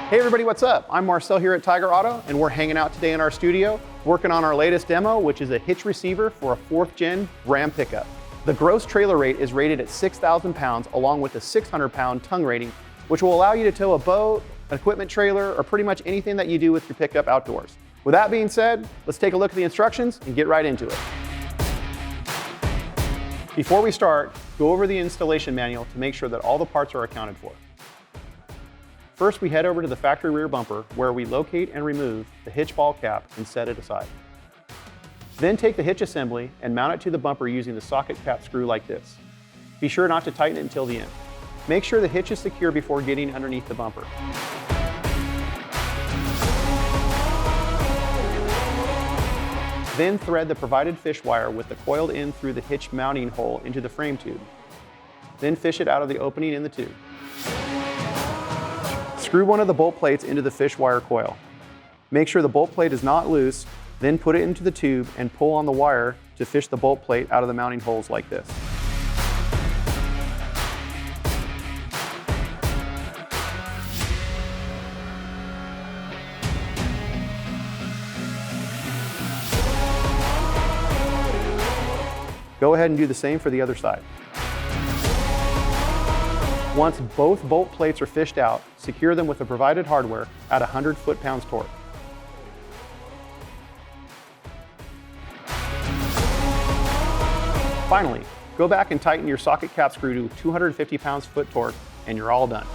Hey everybody, what's up? I'm Marcel here at Tyger Auto, and we're hanging out today in our studio, working on our latest demo, which is a hitch receiver for a 4th gen Ram pickup. The gross trailer weight is rated at 6,000 pounds, along with a 600-pound tongue rating, which will allow you to tow a boat, an equipment trailer, or pretty much anything that you do with your pickup outdoors. With that being said, let's take a look at the instructions and get right into it. Before we start, go over the installation manual to make sure that all the parts are accounted for. First, we head over to the factory rear bumper, where we locate and remove the hitch ball cap and set it aside. Then take the hitch assembly and mount it to the bumper using the socket cap screw like this. Be sure not to tighten it until the end. Make sure the hitch is secure before getting underneath the bumper. Then thread the provided fish wire with the coiled end through the hitch mounting hole into the frame tube. Then fish it out of the opening in the tube. Screw one of the bolt plates into the fish wire coil. Make sure the bolt plate is not loose, then put it into the tube and pull on the wire to fish the bolt plate out of the mounting holes like this. Go ahead and do the same for the other side. Once both bolt plates are fished out, secure them with the provided hardware at 100 foot-pounds torque. Finally, go back and tighten your socket cap screw to 250 pounds foot torque, and you're all done.